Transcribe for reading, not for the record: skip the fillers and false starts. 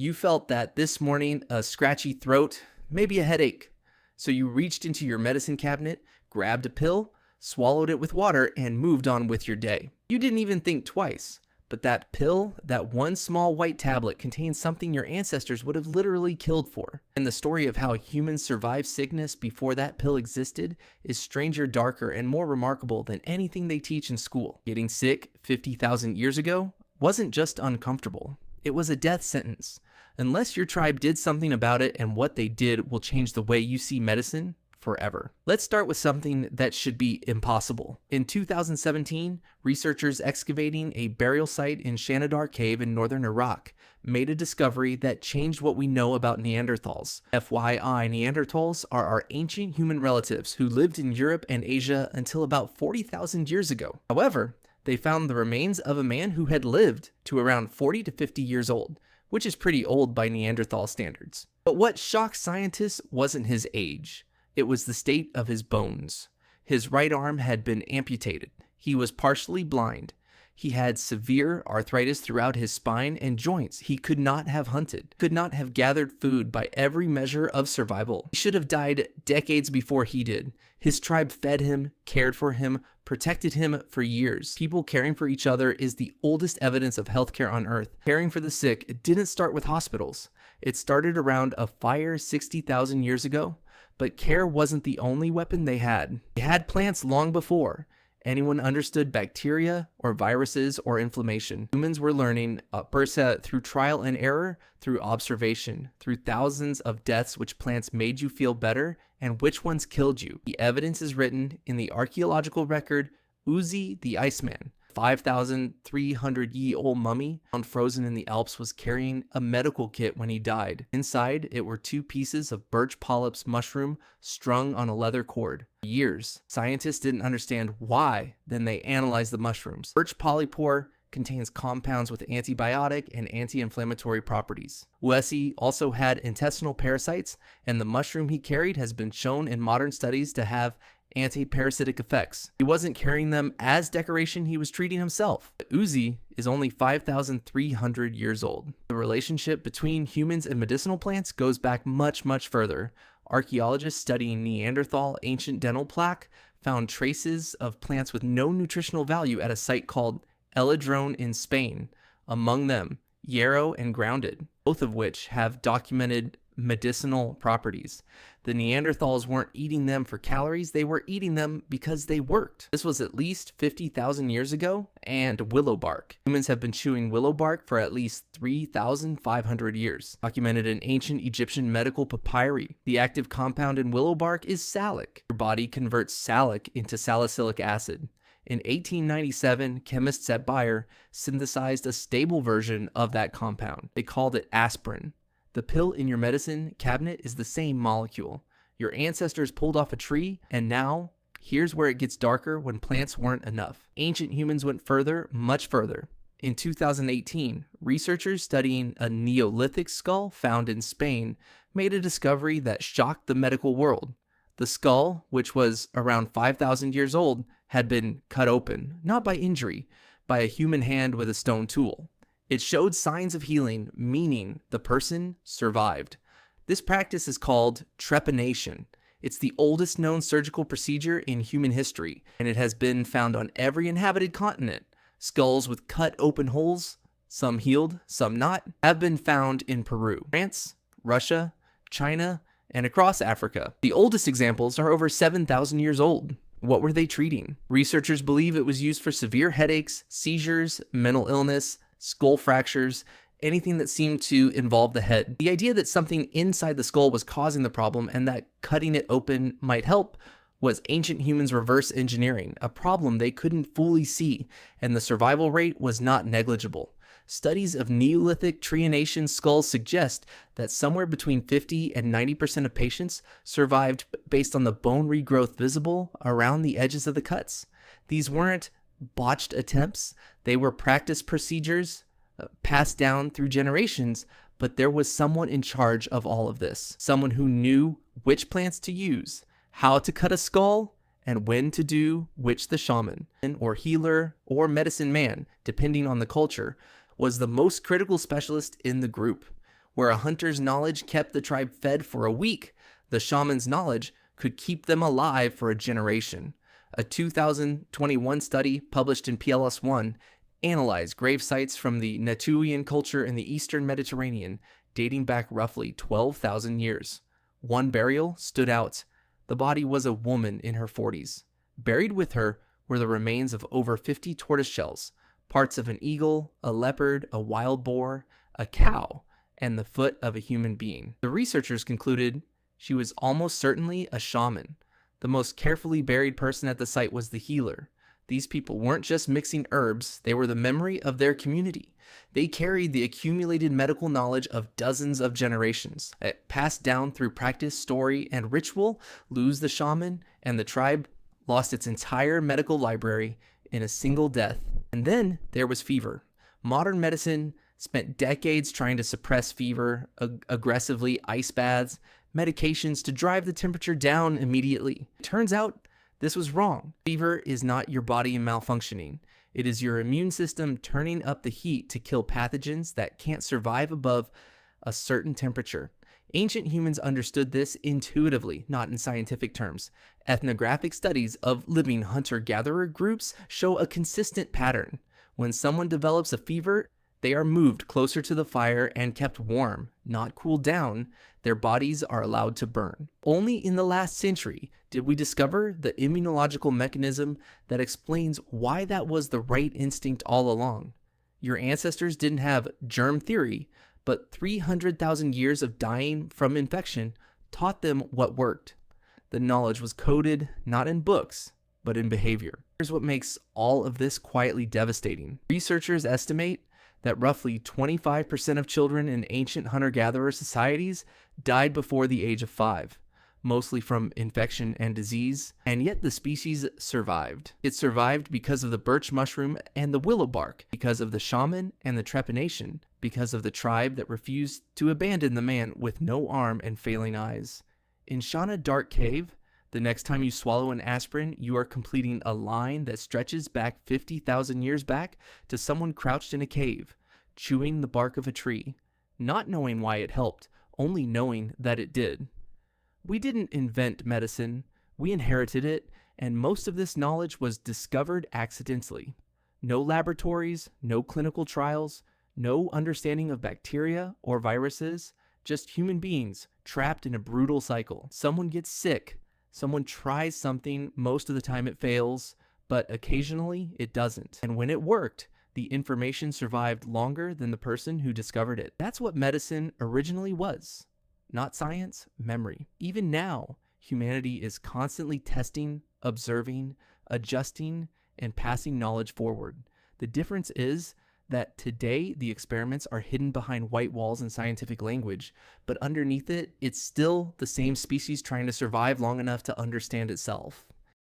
You felt that this morning, a scratchy throat, maybe a headache. So you reached into your medicine cabinet, grabbed a pill, swallowed it with water, and moved on with your day. You didn't even think twice. But that pill, that one small white tablet, contains something your ancestors would have literally killed for. And the story of how humans survived sickness before that pill existed is stranger, darker, and more remarkable than anything they teach in school. Getting sick 50,000 years ago wasn't just uncomfortable. It was a death sentence. Unless your tribe did something about it, and what they did will change the way you see medicine forever. Let's start with something that should be impossible. In 2017, researchers excavating a burial site in Shanidar Cave in northern Iraq made a discovery that changed what we know about Neanderthals. FYI, Neanderthals are our ancient human relatives who lived in Europe and Asia until about 40,000 years ago. However, they found the remains of a man who had lived to around 40 to 50 years old, which is pretty old by Neanderthal standards. But what shocked scientists wasn't his age. It was the state of his bones. His right arm had been amputated. He was partially blind. He had severe arthritis throughout his spine and joints. He could not have hunted, could not have gathered food by every measure of survival. He should have died decades before he did. His tribe fed him, cared for him, protected him for years. People caring for each other is the oldest evidence of healthcare on Earth. Caring for the sick didn't start with hospitals. It started around a fire 60,000 years ago. But care wasn't the only weapon they had. They had plants long before anyone understood bacteria or viruses or inflammation. Humans were learning through trial and error, through observation, through thousands of deaths which plants made you feel better and which ones killed you. The evidence is written in the archaeological record Ötzi the Iceman. 5,300-year-old mummy found frozen in the Alps was carrying a medical kit when he died. Inside, it were 2 pieces of birch polyps mushroom strung on a leather cord. For years, scientists didn't understand why. Then they analyzed the mushrooms. Birch polypore contains compounds with antibiotic and anti-inflammatory properties. Ötzi also had intestinal parasites, and the mushroom he carried has been shown in modern studies to have anti-parasitic effects. He wasn't carrying them as decoration, he was treating himself. Ötzi is only 5,300 years old. The relationship between humans and medicinal plants goes back much, much further. Archaeologists studying Neanderthal ancient dental plaque found traces of plants with no nutritional value at a site called Eladrone in Spain. Among them, yarrow and grounded, both of which have documented medicinal properties. The Neanderthals weren't eating them for calories, they were eating them because they worked. This was at least 50,000 years ago, and willow bark. Humans have been chewing willow bark for at least 3,500 years. Documented in ancient Egyptian medical papyri. The active compound in willow bark is salic. Your body converts salic into salicylic acid. In 1897, chemists at Bayer synthesized a stable version of that compound. They called it aspirin. The pill in your medicine cabinet is the same molecule. Your ancestors pulled off a tree, and now, here's where it gets darker when plants weren't enough. Ancient humans went further, much further. In 2018, researchers studying a Neolithic skull found in Spain made a discovery that shocked the medical world. The skull, which was around 5,000 years old, had been cut open, not by injury, by a human hand with a stone tool. It showed signs of healing, meaning the person survived. This practice is called trepanation. It's the oldest known surgical procedure in human history, and it has been found on every inhabited continent. Skulls with cut open holes, some healed, some not, have been found in Peru, France, Russia, China, and across Africa. The oldest examples are over 7,000 years old. What were they treating? Researchers believe it was used for severe headaches, seizures, mental illness, skull fractures, anything that seemed to involve the head. The idea that something inside the skull was causing the problem and that cutting it open might help was ancient humans reverse engineering, a problem they couldn't fully see, and the survival rate was not negligible. Studies of Neolithic trepanation skulls suggest that somewhere between 50 and 90% of patients survived based on the bone regrowth visible around the edges of the cuts. These weren't botched attempts, they were practice procedures passed down through generations, but there was someone in charge of all of this. Someone who knew which plants to use, how to cut a skull, and when to do which. The shaman, or healer, or medicine man, depending on the culture, was the most critical specialist in the group. Where a hunter's knowledge kept the tribe fed for a week, the shaman's knowledge could keep them alive for a generation. A 2021 study published in PLS One analyzed grave sites from the Natufian culture in the eastern Mediterranean, dating back roughly 12,000 years. One burial stood out. The body was a woman in her 40s. Buried with her were the remains of over 50 tortoise shells, parts of an eagle, a leopard, a wild boar, a cow, and the foot of a human being. The researchers concluded she was almost certainly a shaman. The most carefully buried person at the site was the healer. These people weren't just mixing herbs, they were the memory of their community. They carried the accumulated medical knowledge of dozens of generations. It passed down through practice, story, and ritual. Lose the shaman, and the tribe lost its entire medical library in a single death. And then there was fever. Modern medicine spent decades trying to suppress fever, aggressively ice baths, medications to drive the temperature down immediately. It turns out this was wrong. Fever is not your body malfunctioning. It is your immune system turning up the heat to kill pathogens that can't survive above a certain temperature. Ancient humans understood this intuitively, not in scientific terms. Ethnographic studies of living hunter-gatherer groups show a consistent pattern. When someone develops a fever, they are moved closer to the fire and kept warm, not cooled down. Their bodies are allowed to burn. Only in the last century did we discover the immunological mechanism that explains why that was the right instinct all along. Your ancestors didn't have germ theory, but 300,000 years of dying from infection taught them what worked. The knowledge was coded not in books, but in behavior. Here's what makes all of this quietly devastating. Researchers estimate that roughly 25% of children in ancient hunter-gatherer societies died before the age of 5, mostly from infection and disease, and yet the species survived. It survived because of the birch mushroom and the willow bark, because of the shaman and the trepanation, because of the tribe that refused to abandon the man with no arm and failing eyes. In Shana Dark Cave, the next time you swallow an aspirin, you are completing a line that stretches back 50,000 years back to someone crouched in a cave, chewing the bark of a tree, not knowing why it helped, only knowing that it did. We didn't invent medicine, we inherited it, and most of this knowledge was discovered accidentally. No laboratories, no clinical trials, no understanding of bacteria or viruses, just human beings trapped in a brutal cycle. Someone gets sick. Someone tries something, most of the time it fails, but occasionally it doesn't. And when it worked, the information survived longer than the person who discovered it. That's what medicine originally was. Not science, memory. Even now, humanity is constantly testing, observing, adjusting, and passing knowledge forward. The difference is that today the experiments are hidden behind white walls and scientific language, but underneath it, it's still the same species trying to survive long enough to understand itself.